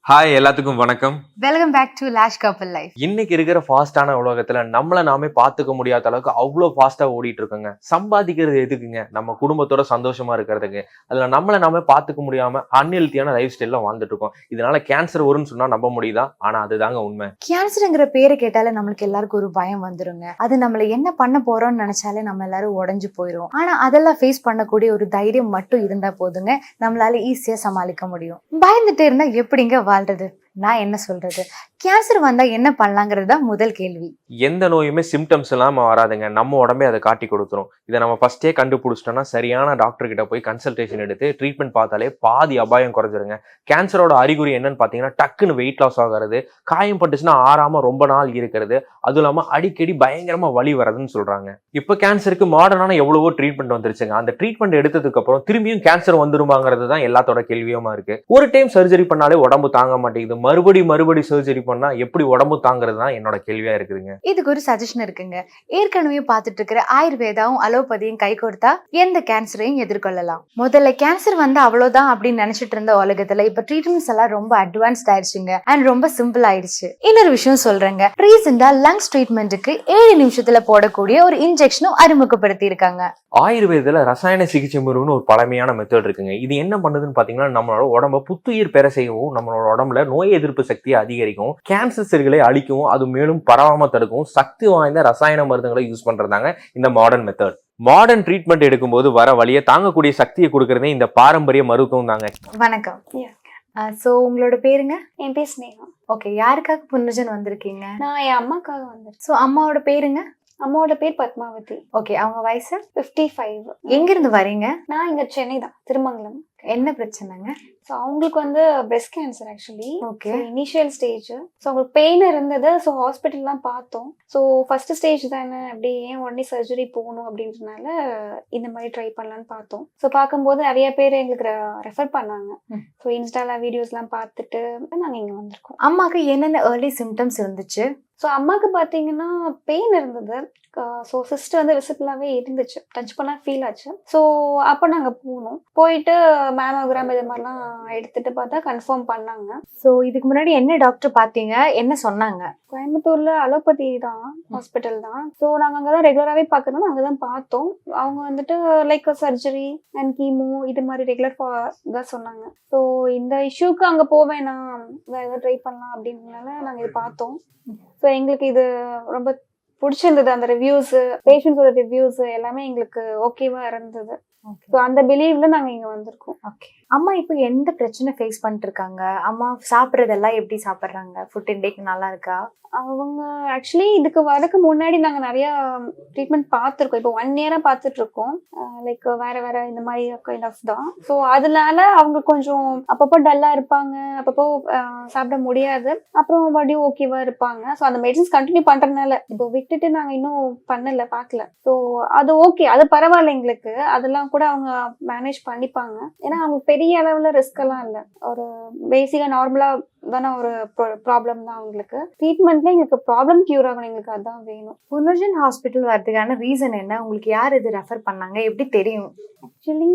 Hi எல்லாத்துக்கும் வணக்கம். Welcome back to lash கப்பல் லைஃப். இன்னைக்கு இருக்கிற ஃபாஸ்டான உலகத்துல நம்மள நாமே பார்த்துக்க முடியாத அளவுக்கு அவ்வளோ ஃபாஸ்டா ஓடிட்டு இருக்கோங்க. சம்பாதிக்கிறது எதுக்குங்க? நம்ம குடும்பத்தோட சந்தோஷமா இருக்கிறதுக்கு. அதுல நம்மள நாமே பார்த்துக்க முடியாம அன்ஹெல்தியான லைஃப் ஸ்டைல்ல வாழ்ந்துட்டு இருக்கோம். இதனால கேன்சர் வரும்னு சொன்னா நம்ப முடியுதா? ஆனா அதுதாங்க உண்மை. கேன்சர்ங்கிற பேரை கேட்டாலே நம்மளுக்கு எல்லாருக்கும் ஒரு பயம் வந்துருங்க. அது நம்மள என்ன பண்ண போறோம்னு நினைச்சாலே நம்ம எல்லாரும் உடஞ்சு போயிரும். ஆனா அதெல்லாம் ஃபேஸ் பண்ணக்கூடிய ஒரு தைரியம் மட்டும் இருந்தா போதுங்க, நம்மளால ஈஸியா சமாளிக்க முடியும். பயந்துட்டே இருந்தா எப்படிங்க வாழ்றது? நான் என்ன சொல்றது? கேன்சர் வந்தா என்ன பண்ணலாங்கிறது தான் முதல் கேள்வி. எந்த நோயுமே சிம்டம்ஸ் இல்லாம வராதுங்க. நம்ம உடம்பே அதை காட்டி கொடுத்துரும். இதை நம்ம ஃபர்ஸ்டே கண்டுபிடிச்சிட்டோம்னா சரியான டாக்டர் கிட்ட போய் கன்சல்டேஷன் எடுத்து ட்ரீட்மெண்ட் பார்த்தாலே பாதி அபாயம் குறைஞ்சிருங்க. கேன்சரோட அறிகுறி என்னன்னு பாத்தீங்கன்னா, டக்குன்னு வெயிட் லாஸ் ஆகிறது, காயம் பட்டுச்சுன்னா ஆறாம ரொம்ப நாள் இருக்கிறது, அதுவும் இல்லாம அடிக்கடி பயங்கரமா வலி வரதுன்னு சொல்றாங்க. இப்ப கேன்சருக்கு மாடர்னான எவ்வளவோ ட்ரீட்மெண்ட் வந்துருச்சுங்க. அந்த ட்ரீட்மெண்ட் எடுத்ததுக்கு அப்புறம் திரும்பியும் கேன்சர் வந்துருமாங்கிறது தான் எல்லாத்தோட கேள்வியுமா இருக்கு. ஒரு டைம் சர்ஜரி பண்ணாலே உடம்பு தாங்க மாட்டேங்குது, மறுபடி சர்ஜரி பண்ணா எப்படி உடம்பு தாங்கிறது தான் என்னோட கேள்வியா இருக்குதுங்க. இதுக்கு ஒரு சஜஷன் இருக்குங்க. ஏற்கனவே பார்த்துட்டு இருக்கிற ஆயுர்வேதாவும் அலோபதியும் கை கொடுத்தா எந்த கேன்சரையும் எதிர்கொள்ளலாம். முதல்ல கேன்சர் வந்து அவ்வளவுதான் அப்படின்னு நினைச்சிட்டு இருந்த உலகத்துல இப்ப ட்ரீட்மெண்ட்ஸ் எல்லாம் ரொம்ப அட்வான்ஸ்ட் ஆயிடுச்சுங்க அண்ட் ரொம்ப சிம்பிள் ஆயிடுச்சு. இன்னொரு விஷயம் சொல்றேங்க, ரீசெண்டா லங்ஸ் ட்ரீட்மெண்ட்டுக்கு 7 நிமிஷத்துல போடக்கூடிய ஒரு இன்ஜெக்ஷனும் அறிமுகப்படுத்தி இருக்காங்க. ஆயுர்வேதத்துல ரசாயன சிகிச்சை முறைன்னு ஒரு பழமையான மெத்தட் இருக்குங்க. இது என்ன பண்ணுதுன்னு பாத்தீங்கன்னா, நம்மளோட உடம்ப புத்துயிர் பெற செய்யவும், நம்மளோட உடம்புல நோய் எதிர்ப்பு சக்தியை அதிகரிக்கும், கேன்சர் செல்களை அழிக்கும், அது மேலும் பரவாம தடுக்கும் சக்தி வாய்ந்த ரசாயன மருந்துகளை யூஸ் பண்றதாங்க இந்த மாடர்ன் மெத்தட். மாடர்ன் ட்ரீட்மெண்ட் எடுக்கும்போது வர வலியை தாங்கக்கூடிய சக்தியை கொடுக்கறதே இந்த பாரம்பரிய மருத்துவம் தாங்க. வணக்கம். சோ உங்களோட பேருங்க? என் பேர் ஸ்னேகா. ஓகே, யாருக்காக புனர்ஜன் வந்திருக்கீங்க? நான் என் அம்மாக்காக வந்திருக்கேன். சோ அம்மாவோட பேருங்க? அம்மாவோட பேர் பத்மாவதி. ஓகே, அவங்க வயசு? 55. எங்க இருந்து வரீங்க? நான் இங்க சென்னை தான், திருமங்கலம். என்ன பிரச்சனைங்க? ஸோ அவங்களுக்கு வந்து breast cancer actually. Okay. Initial stage. So அவங்களுக்கு பெயின் இருந்தது. ஸோ ஹாஸ்பிட்டல்லாம் பார்த்தோம். ஸோ ஃபர்ஸ்ட் ஸ்டேஜ் தானே, அப்படி ஏன் உடனே சர்ஜரி போகணும் அப்படின்றதுனால இந்த மாதிரி ட்ரை பண்ணலான்னு பார்த்தோம். ஸோ பார்க்கும்போது நிறைய பேர் எங்களுக்கு ரெஃபர் பண்ணாங்க. ஸோ இன்ஸ்டால வீடியோஸ்லாம் பார்த்துட்டு நாங்கள் இங்கே வந்திருக்கோம். அம்மாக்கு என்னென்ன ஏர்லி சிம்டம்ஸ் இருந்துச்சு? ஸோ அம்மாவுக்கு பார்த்தீங்கன்னா பெயின் இருந்தது. ஸோ சிஸ்ட் வந்து விசிபிளாகவே இருந்துச்சு, டச் பண்ணால் ஃபீல் ஆச்சு. ஸோ அப்போ நாங்கள் போனோம். போயிட்டு மேமோகிராம் இது மாதிரிலாம் எடுத்துட்டு பார்த்தா கன்ஃபார்ம் பண்ணாங்க. ஸோ இதுக்கு முன்னாடி என்ன டாக்டர் பார்த்தீங்க, என்ன சொன்னாங்க? கோயம்புத்தூர்ல அலோபதி தான் ஹாஸ்பிட்டல் தான். ஸோ நாங்கள் அங்கே தான் ரெகுலராகவே பார்க்கறதுனால அங்கே தான் பார்த்தோம். அவங்க வந்துட்டு லைக் சர்ஜரி அண்ட் கீமோ இது மாதிரி ரெகுலர் தான் சொன்னாங்க. ஸோ இந்த இஷ்யூக்கு அங்கே போவேணாம், வேறு ஏதாவது ட்ரை பண்ணலாம் அப்படின்றதுனால நாங்கள் இது பார்த்தோம். ஸோ எங்களுக்கு இது ரொம்ப பிடிச்சிருந்தது. அந்த ரிவ்யூஸ், பேஷண்ட்ஸோட ரிவ்யூஸ் எல்லாமே எங்களுக்கு ஓகேவா இருந்தது. ஸோ அந்த பிலீவ்ல நாங்க இங்க வந்திருக்கோம். ஓகே. அம்மா இப்போ எந்த பிரச்சனை ஃபேஸ் பண்ணிட்டு இருக்காங்க? அம்மா சாப்பிட்றதெல்லாம் எப்படி சாப்பிட்றாங்க? ஃபுட் இன்டேக் நல்லா இருக்கா? அவங்க ஆக்சுவலி இதுக்கு வரக்கு முன்னாடி நாங்க நிறைய ட்ரீட்மெண்ட் பார்த்துருக்கோம். இப்போ 1 இயரா பார்த்துட்டு இருக்கோம். லைக் வேற இந்த மாதிரி கைண்ட் ஆஃப் தான். ஸோ அதனால அவங்க கொஞ்சம் அப்பப்போ டல்லா இருப்பாங்க, அப்பப்போ சாப்பிட முடியாது, அப்புறம் மறுபடியும் ஓகேவா இருப்பாங்க. ஸோ அந்த மெடிசன்ஸ் கண்டினியூ பண்றதுனால இப்போ விட்டுட்டு நாங்க இன்னும் பண்ணல, பார்க்கல. ஸோ அது ஓகே, அது பரவாயில்ல எங்களுக்கு. அதெல்லாம் கூட அவங்க மேனேஜ் பண்ணிப்பாங்க. ஏன்னா அவங்க பெரிய அளவுல ரிஸ்க் எல்லாம் இல்லை, ஒரு பேசிக்கா நார்மலா தானே ஒரு ப்ராப்ளம் தான் அவங்களுக்கு. ட்ரீட்மெண்ட்ல எங்களுக்கு ப்ராப்ளம் கியூர் ஆகணும், எங்களுக்கு அதான் வேணும். புனர்ஜன் ஹாஸ்பிட்டல் வரதுக்கான ரீசன் என்ன? உங்களுக்கு யார் இது ரெஃபர் பண்ணாங்க, எப்படி தெரியும்? ஆக்சுவலி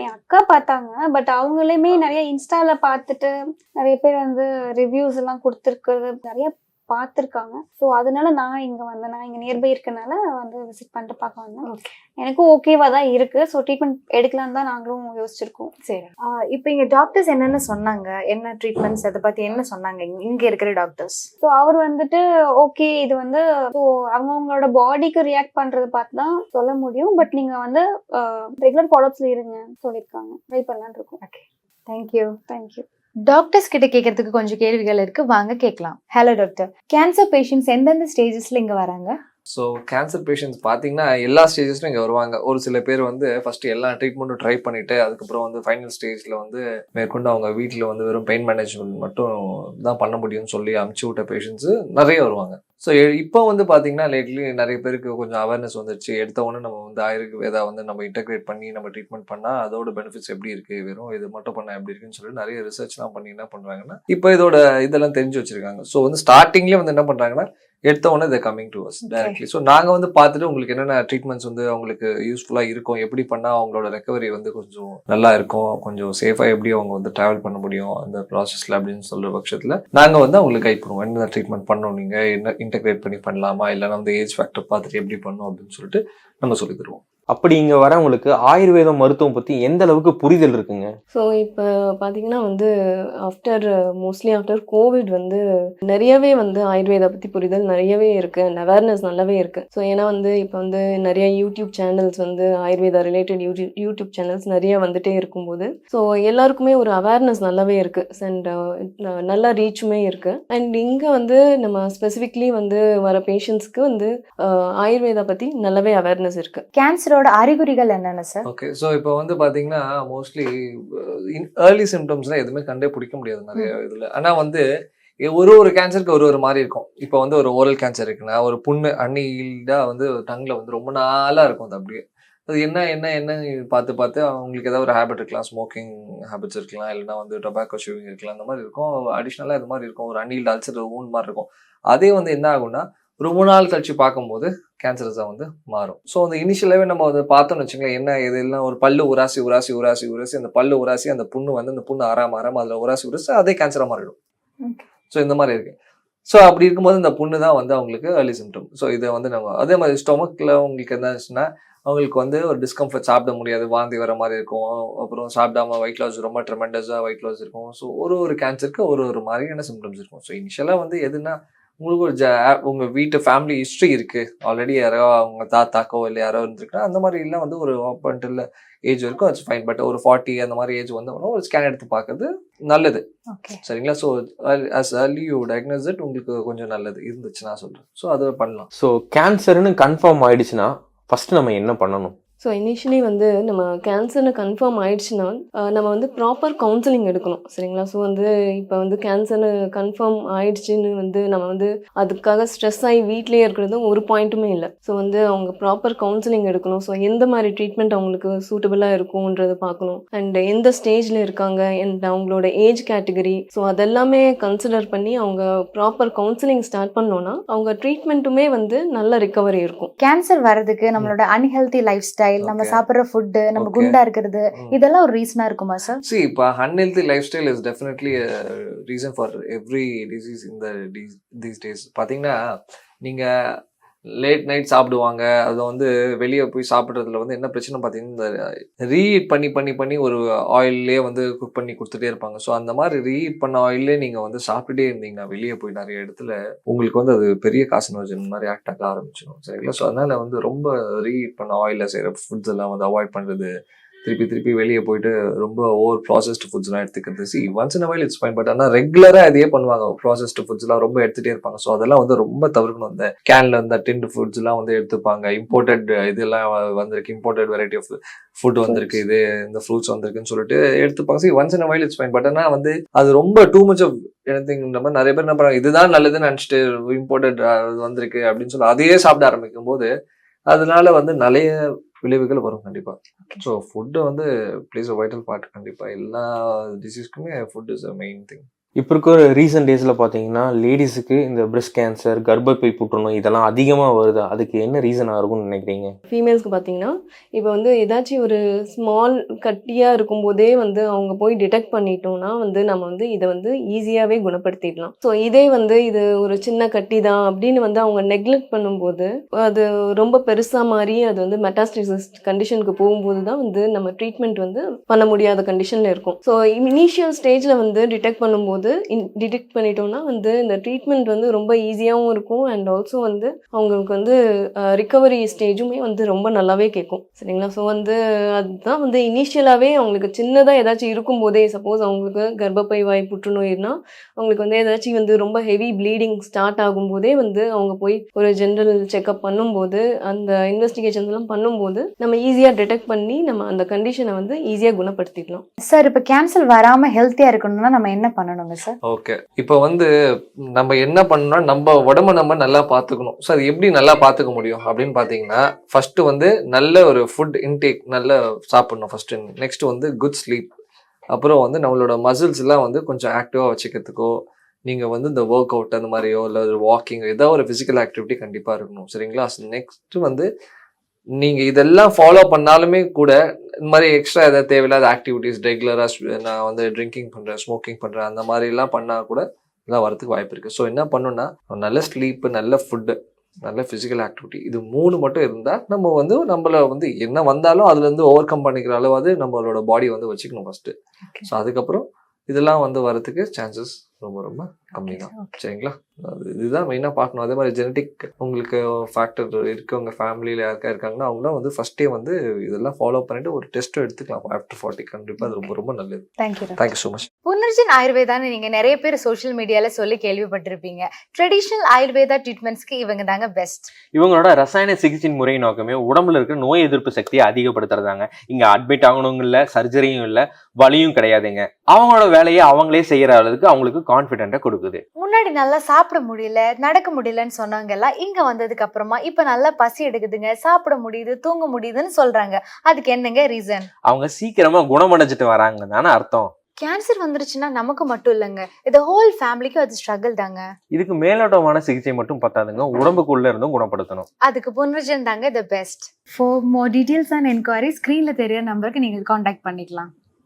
என் அக்கா பார்த்தாங்க. பட் அவங்களுமே நிறைய இன்ஸ்டால பார்த்துட்டு நிறைய பேர் வந்து ரிவ்யூஸ் எல்லாம் கொடுத்துருக்கிறது நிறைய பார்த்துருக்காங்க. ஸோ அதனால நான் இங்கே வந்தேன். நான் இங்கே நியர்பை இருக்கனால வந்து விசிட் பண்ணிட்டு பார்க்க வந்தேன். எனக்கும் ஓகேவா தான் இருக்கு. ஸோ ட்ரீட்மெண்ட் எடுக்கலான்னு தான் நாங்களும் யோசிச்சிருக்கோம். சரி. இப்போ இங்கே டாக்டர்ஸ் என்னென்ன சொன்னாங்க, என்ன ட்ரீட்மெண்ட்ஸ் அதை பற்றி என்ன சொன்னாங்க இங்கே இருக்கிற டாக்டர்ஸ்? ஸோ அவர் வந்துட்டு ஓகே, இது வந்து ஸோ அவங்கவுங்களோட பாடிக்கு ரியாக்ட் பண்ணுறது பார்த்து தான் சொல்ல முடியும். பட் நீங்கள் வந்து ரெகுலர் ஃபாலோஅப்ஸில் இருங்க சொல்லியிருக்காங்க. ட்ரை பண்ணலான்னு இருக்கோம். Okay, thank you. தேங்க்யூ. டாக்டர்ஸ் கிட்ட கேட்கறதுக்கு கொஞ்சம் கேள்விகள் இருக்கு, வாங்க கேட்கலாம். ஹலோ டாக்டர், கேன்சர் பேஷண்ட்ஸ் எந்தெந்த ஸ்டேஜஸ்ல இங்க வராங்க? ஸோ கேன்சர் பேஷண்ட்ஸ் பார்த்தீங்கன்னா எல்லா ஸ்டேஜஸ்லையும் இங்கே வருவாங்க. ஒரு சில பேர் வந்து ஃபர்ஸ்ட் எல்லா ட்ரீட்மெண்ட்டும் ட்ரை பண்ணிட்டு அதுக்கப்புறம் வந்து ஃபைனல் ஸ்டேஜில் வந்து மேற்கொண்டு அவங்க வீட்டில் வந்து வெறும் பெயின் மேனேஜ்மெண்ட் மட்டும் தான் பண்ண முடியும்னு சொல்லி அமுச்சு விட்ட பேஷண்ட்ஸு நிறைய வருவாங்க. ஸோ இப்போ வந்து பார்த்தீங்கன்னா லேட்லி நிறைய பேருக்கு கொஞ்சம் அவேர்னஸ் வந்துருச்சு. எடுத்த உடனே நம்ம வந்து ஆயுர்வேதா வந்து நம்ம இன்டகிரேட் பண்ணி நம்ம ட்ரீட்மெண்ட் பண்ணால் அதோட பெனிஃபிட்ஸ் எப்படி இருக்குது, வெறும் இது மட்டும் பண்ணால் எப்படி இருக்குன்னு சொல்லி நிறைய ரிசர்ச்லாம் பண்ணி என்ன பண்ணுறாங்கன்னா இப்போ இதோட இதெல்லாம் தெரிஞ்சு வச்சிருக்காங்க. ஸோ வந்து ஸ்டார்டிங்லேயே வந்து என்ன பண்ணுறாங்கன்னா எடுத்த உடனே இதை coming to us directly. So நாங்கள் வந்து பார்த்துட்டு உங்களுக்கு என்னென்ன ட்ரீட்மெண்ட்ஸ் வந்து அவங்களுக்கு யூஸ்ஃபுல்லாக இருக்கும், எப்படி பண்ணால் அவங்களோட ரெக்கவரி வந்து கொஞ்சம் நல்லா இருக்கும், கொஞ்சம் சேஃபாக எப்படி அவங்க வந்து ட்ராவல் பண்ண முடியும் அந்த ப்ராசஸில் அப்படின்னு சொல்கிற பட்சத்தில் நாங்கள் வந்து அவங்களுக்கு கைட் பண்ணுவோம். என்ன ட்ரீட்மெண்ட் பண்ணணும், நீங்கள் என்ன இன்டகிரேட் பண்ணி பண்ணலாமா, இல்லைனா வந்து ஏஜ் ஃபேக்டர் பார்த்துட்டு எப்படி பண்ணணும் அப்படின்னு சொல்லிட்டு நம்ம சொல்லி தருவோம். அப்படி இங்க வரவங்களுக்கு ஆயுர்வேத மருத்துவம் பத்தி எந்த அளவுக்கு புரிதல் இருக்குங்க? ஸோ இப்போ பார்த்தீங்கன்னா வந்து மோஸ்ட்லி ஆஃப்டர் கோவிட் வந்து நிறையவே வந்து ஆயுர்வேதா பற்றி புரிதல் நிறையவே இருக்குது அண்ட் அவேர்னஸ் நல்லாவே இருக்குது. ஸோ ஏன்னா வந்து இப்போ வந்து நிறைய யூடியூப் சேனல்ஸ் வந்து ஆயுர்வேதா ரிலேட்டட் யூடியூப் சேனல்ஸ் நிறைய வந்துட்டே இருக்கும்போது ஸோ எல்லாருக்குமே ஒரு அவேர்னஸ் நல்லாவே இருக்குது அண்ட் நல்ல ரீச்சுமே இருக்குது. அண்ட் இங்கே வந்து நம்ம ஸ்பெசிஃபிக்லி வந்து வர பேஷண்ட்ஸ்க்கு வந்து ஆயுர்வேதா பற்றி நல்லாவே அவேர்னஸ் இருக்குது. கேன்சரோட அறிகுறிகள் என்னென்ன சார்? ஓகே, ஸோ இப்போ வந்து பார்த்தீங்கன்னா மோஸ்ட்லி ஏர்லி சிம்டம்ஸ்லாம் எதுவுமே கண்டே பிடிக்க முடியாது நிறைய இதில். ஆனால் வந்து ஒரு கேன்சருக்கு ஒரு மாதிரி இருக்கும். இப்போ வந்து ஒரு ஓரல் கேன்சர் இருக்குன்னா ஒரு புண்ணு அன்னில்டாக வந்து டங்கில் வந்து ரொம்ப நாளாக இருக்கும். அது அப்படியே அது என்ன பார்த்து அவங்களுக்கு ஏதாவது ஒரு ஹேபிட் இருக்கலாம், ஸ்மோக்கிங் ஹேபிட்ஸ் இருக்கலாம், இல்லைனா வந்து டொபாக்கோ ஷூவிங் இருக்கலாம், அந்த மாதிரி இருக்கும். அடிஷ்னலாக இது மாதிரி இருக்கும், ஒரு அன்னில்டு அல்சர் ஊன் மாதிரி இருக்கும். அதே வந்து என்ன ஆகும்னா ரொம்ப நாள் கழிச்சு பார்க்கும்போது கேன்சர்ஸாக வந்து மாறும். ஸோ அந்த இனிஷியலாகவே நம்ம வந்து பார்த்தோம்னு வச்சுங்களேன், என்ன இதெல்லாம் ஒரு பல்லு உராசி அந்த பல்லு உராசி அந்த புண்ணு வந்து அந்த புண்ணு ஆறாம அதில் உராசி அதே கேன்சராக மாறிடும். ஸோ இந்த மாதிரி இருக்கு. ஸோ அப்படி இருக்கும்போது இந்த புண்ணு தான் வந்து அவங்களுக்கு ஏர்லி சிம்டம். ஸோ இதை வந்து நம்ம அதே மாதிரி ஸ்டொமக்கில் உங்களுக்கு என்ன ஆச்சுன்னா அவங்களுக்கு வந்து ஒரு டிஸ்கம்ஃபர்ட், சாப்பிட முடியாது, வாந்தி வர மாதிரி இருக்கும். அப்புறம் சாப்பிடாம வெயிட் லாஸ், ரொம்ப ட்ரெமெண்டஸாக வெயிட் லாஸ் இருக்கும். ஸோ ஒரு கேன்சருக்கு ஒரு மாதிரியான சிம்டம்ஸ் இருக்கும். ஸோ இனிஷியலாக வந்து எதுனா உங்களுக்கு ஒரு உங்க வீட்டு ஃபேமிலி ஹிஸ்ட்ரி இருக்கு, ஆல்ரெடி யாரோ அவங்க தாத்தாக்கோ இல்லை யாரோ இருந்திருக்குன்னா அந்த மாதிரி எல்லாம் வந்து ஒரு அப் அன்டில் ஏஜ் வரைக்கும் இட்ஸ் ஃபைன். பட் ஒரு 40 அந்த மாதிரி ஏஜ் வந்தோம்னா ஒரு ஸ்கேன் எடுத்து பார்க்கறது நல்லது. சரிங்களா? So as early you diagnose it உங்களுக்கு கொஞ்சம் நல்லது இருந்துச்சுன்னா சொல்றேன். ஸோ அதை பண்ணலாம். ஸோ கேன்சர்னு கன்ஃபார்ம் ஆயிடுச்சுன்னா ஃபர்ஸ்ட் நம்ம என்ன பண்ணணும்? ஸோ இனிஷியலி வந்து நம்ம கேன்சர்னு கன்ஃபார்ம் ஆயிடுச்சுன்னா நம்ம வந்து ப்ராப்பர் கவுன்சிலிங் எடுக்கணும். சரிங்களா? ஸோ வந்து இப்போ வந்து கேன்சர்னு கன்ஃபார்ம் ஆயிடுச்சுன்னு வந்து நம்ம வந்து அதுக்காக ஸ்ட்ரெஸ் ஆகி வீட்லேயே இருக்கிறது ஒரு பாயிண்ட்டுமே இல்லை. ஸோ வந்து அவங்க ப்ராப்பர் கவுன்சிலிங் எடுக்கணும். ஸோ எந்த மாதிரி ட்ரீட்மெண்ட் அவங்களுக்கு சூட்டபிளாக இருக்கும்ன்றதை பார்க்கணும். அண்ட் எந்த ஸ்டேஜில் இருக்காங்க, அண்ட் அவங்களோட ஏஜ் கேட்டகரி, ஸோ அதெல்லாமே கன்சிடர் பண்ணி அவங்க ப்ராப்பர் கவுன்சிலிங் ஸ்டார்ட் பண்ணோன்னா அவங்க ட்ரீட்மெண்ட்டுமே வந்து நல்ல ரிகவரி இருக்கும். கேன்சர் வர்றதுக்கு நம்மளோட அன்ஹெல்தி லைஃப் ஸ்டைல், நம்ம சாப்பிடுற ஃபுட், நம்ம குண்டா இருக்கிறது, இதெல்லாம் ஒரு ரீசனா இருக்குமா சார்? See, இப்போ unhealthy lifestyle is definitely a reason for every disease in these days. பார்த்தீங்கன்னா நீங்க லேட் நைட் சாப்பிடுவாங்க, அதை வந்து வெளியே போய் சாப்பிட்றதுல வந்து என்ன பிரச்சனை பார்த்தீங்கன்னா இந்த ரீஹீட் பண்ணி ஒரு ஆயிலே வந்து குக் பண்ணி கொடுத்துட்டே இருப்பாங்க. ஸோ அந்த மாதிரி ரீஹீட் பண்ண ஆயிலே நீங்கள் வந்து சாப்பிட்டுட்டே இருந்தீங்கன்னா வெளியே போய் நிறைய இடத்துல உங்களுக்கு வந்து அது பெரிய கார்சினோஜன் மாதிரி ஆக்ட் ஆக ஆரம்பிச்சிடும். சரிங்களா? ஸோ அதனால வந்து ரொம்ப ரீஹீட் பண்ண ஆயிலில் செய்கிற ஃபுட்ஸ் எல்லாம் வந்து அவாய்ட் பண்ணுறது, திருப்பி வெளியே போயிட்டு ரொம்ப ஓவர் ப்ராசஸ்டு ஃபுட்ஸ்லாம் எடுத்துக்கிறது. C once in a while it's fine. But ஆனால் ரெகுலராக இதே பண்ணுவாங்க, ப்ராசஸ்டு ஃபுட்ஸ்லாம் ரொம்ப எடுத்துகிட்டே இருப்பாங்க. ஸோ அதெல்லாம் வந்து ரொம்ப தவிர்க்கணும். இந்த கேன்ல இந்த டின்டு ஃபுட்ஸ்லாம் வந்து எடுத்துப்பாங்க. இம்போர்ட்டட் இதெல்லாம் வந்திருக்கு, இம்போர்ட்டட் வெரைட்டி ஆஃப் ஃபுட் வந்திருக்கு, இது இந்த ஃப்ரூட்ஸ் வந்திருக்குன்னு சொல்லிட்டு எடுத்துப்பாங்க. C once in a while it's fine. But ஆனால் வந்து அது ரொம்ப டூ மச் ஆஃப் எனிதிங்ன்ற மாதிரி நிறைய பேர் என்ன பண்ணுறாங்க, இதுதான் நல்லதுன்னு நினச்சிட்டு இம்போர்ட்டட் வந்திருக்கு அப்படின்னு சொல்லி அதையே சாப்பிட ஆரம்பிக்கும் போது அதனால வந்து நிறைய விளைவுகள் வரும் கண்டிப்பா. ஸோ ஃபுட்டு வந்து பிளேஸ் அ வைட்டல் பார்ட். கண்டிப்பா எல்லா டிசீஸ்க்குமே food is a main thing. இப்போ இருக்க ரீசன்ட் டேஸில் பார்த்தீங்கன்னா லேடிஸுக்கு இந்த பிரெஸ்ட் கேன்சர், கர்ப்பப்பை புற்றுநோய் இதெல்லாம் அதிகமாக வருது. அதுக்கு என்ன ரீசனாக இருக்கும்னு நினைக்கிறீங்க? ஃபீமேல்ஸ்க்கு பார்த்தீங்கன்னா இப்போ வந்து ஏதாச்சும் ஒரு ஸ்மால் கட்டியாக இருக்கும்போதே வந்து அவங்க போய் டிடெக்ட் பண்ணிட்டோம்னா வந்து நம்ம வந்து இதை வந்து ஈஸியாகவே குணப்படுத்திடலாம். ஸோ இதே வந்து இது ஒரு சின்ன கட்டி தான் அப்படின்னு வந்து அவங்க நெக்லெக்ட் பண்ணும்போது அது ரொம்ப பெருசாக மாறி அது வந்து மெட்டாஸ்டேசிஸ் கண்டிஷனுக்கு போகும்போது தான் வந்து நம்ம ட்ரீட்மெண்ட் வந்து பண்ண முடியாத கண்டிஷனில் இருக்கும். ஸோ இனிஷியல் ஸ்டேஜில் வந்து டிடெக்ட் பண்ணும்போது டிடெக்ட் பண்ணிட்டோம்னா வந்து இந்த ட்ரீட்மெண்ட் வந்து ரொம்ப ஈஸியாகவும் இருக்கும். அண்ட் ஆல்சோ வந்து அவங்களுக்கு வந்து ரிகவரி ஸ்டேஜுமே வந்து ரொம்ப நல்லாவே கேட்கும். சரிங்களா? ஸோ வந்து அதுதான் வந்து இனிஷியலாகவே அவங்களுக்கு சின்னதாக ஏதாச்சும் இருக்கும்போதே, சப்போஸ் அவங்களுக்கு கர்ப்பப்பை வாய் புற்றுநோய்னா அவங்களுக்கு வந்து ஏதாச்சும் வந்து ரொம்ப ஹெவி ப்ளீடிங் ஸ்டார்ட் ஆகும்போதே வந்து அவங்க போய் ஒரு ஜென்ரல் செக்அப் பண்ணும்போது அந்த இன்வெஸ்டிகேஷன்ஸ்லாம் பண்ணும்போது நம்ம ஈஸியாக டிடெக்ட் பண்ணி நம்ம அந்த கண்டிஷனை வந்து ஈஸியாக குணப்படுத்திக்கலாம். சார், இப்போ கேன்சர் வராம ஹெல்த்தியா இருக்கணும்னா நம்ம என்ன பண்ணணும்? சொல்லுவாங்க சார்? ஓகே, இப்போ வந்து நம்ம என்ன பண்ணணும், நம்ம உடம்ப நம்ம நல்லா பார்த்துக்கணும். ஸோ அது எப்படி நல்லா பார்த்துக்க முடியும் அப்படின்னு பார்த்தீங்கன்னா, ஃபர்ஸ்ட் வந்து நல்ல ஒரு ஃபுட் இன்டேக் நல்லா சாப்பிடணும் ஃபர்ஸ்ட். நெக்ஸ்ட் வந்து குட் ஸ்லீப். அப்புறம் வந்து நம்மளோட மசில்ஸ் எல்லாம் வந்து கொஞ்சம் ஆக்டிவாக வச்சுக்கிறதுக்கோ, நீங்கள் வந்து இந்த ஒர்க் அவுட் அந்த மாதிரியோ இல்லை ஒரு வாக்கிங் ஏதோ ஒரு ஃபிசிக்கல் ஆக்டிவிட்டி கண்டிப்பாக இருக்கணும். சரிங்களா? நெக்ஸ்ட் வந்து நீங்கள் இதெல்லாம் ஃபாலோ பண்ணாலுமே கூட இந்த மாதிரி எக்ஸ்ட்ரா ஏதாவது தேவையில்லாத ஆக்டிவிட்டிஸ் ரெகுலராக நான் வந்து ட்ரிங்கிங் பண்ணுறேன், ஸ்மோக்கிங் பண்ணுறேன், அந்த மாதிரிலாம் பண்ணால் கூட இதெல்லாம் வரதுக்கு வாய்ப்பு இருக்குது. ஸோ என்ன பண்ணணும்னா, நல்ல ஸ்லீப்பு, நல்ல ஃபுட்டு, நல்ல ஃபிசிக்கல் ஆக்டிவிட்டி, இது 3 மட்டும் இருந்தால் நம்ம வந்து நம்மள வந்து என்ன வந்தாலும் அதுலேருந்து ஓவர் கம் பண்ணிக்கிற அளவாவது நம்மளோட பாடி வந்து வச்சுக்கணும் ஃபஸ்ட்டு. ஸோ அதுக்கப்புறம் இதெல்லாம் வந்து வரதுக்கு சான்சஸ் ரொம்ப ரொம்ப கம்மி தான். சரிங்களா? இதுதான் மெயினாக பார்க்கணும். அதே மாதிரி ஜெனட்டிக் உங்களுக்கு ஃபேக்டர் இருக்கு உங்கள் ஃபேமிலியில் யாருக்கா இருக்காங்கன்னா அவங்களாம் வந்து ஃபஸ்ட்டே வந்து இதெல்லாம் ஃபாலோ பண்ணிட்டு ஒரு டெஸ்ட்டும் எடுத்துக்கலாம் ஆஃப்டர் 40. கண்டிப்பாக அது ரொம்ப ரொம்ப நல்லது. Thank you so much. புனர்ஜன் ஆயுர்வேதான்னு நீங்க நிறைய பேர் சோஷியல் மீடியால சொல்லி கேள்விப்பட்டிருப்பீங்க. ட்ரெடிஷனல் ஆயுர்வேதா ட்ரீட்மெண்ட்ஸ்க்கு இவங்க தாங்க பெஸ்ட். இவங்களோட ரசாயன சிகிச்சை முறை நோக்கமே உடம்புல இருக்க நோய் எதிர்ப்பு சக்தியை அதிகப்படுத்துறதாங்க. இங்க அட்மிட் ஆகணுங்க இல்ல, சர்ஜரியும் இல்ல, வலியும் கிடையாதுங்க. அவங்களோட வேலையை அவங்களே செய்யற அளவுக்கு அவங்களுக்கு கான்பிடென்ட்டை கொடுக்குது. முன்னாடி நல்லா சாப்பிட முடியல, நடக்க முடியலன்னு சொன்னவங்க எல்லாம் இங்க வந்ததுக்கு அப்புறமா இப்ப நல்லா பசி எடுக்குதுங்க, சாப்பிட முடியுது, தூங்க முடியுதுன்னு சொல்றாங்க. அதுக்கு என்னங்க ரீசன்? அவங்க சீக்கிரமா குணமடைஞ்சிட்டு வராங்க தானே அர்த்தம். கேன்சர் வந்துருச்சுன்னா நமக்கு மட்டும் இல்லைங்க, இது ஹோல் ஃபேமிலிக்கு அது ஸ்ட்ரகிள் தாங்க. இதுக்கு மேலோட்டமான சிகிச்சை மட்டும் பத்தாதுங்க, உடம்புக்குள்ள இருந்தும் குணப்படுத்தணும். அதுக்கு புனர்ஜன் தாங்க the best. For more details and enquiries, ஸ்கிரீன்ல தெரியற நம்பருக்கு நீங்க காண்டாக்ட் பண்ணிக்கலாம்.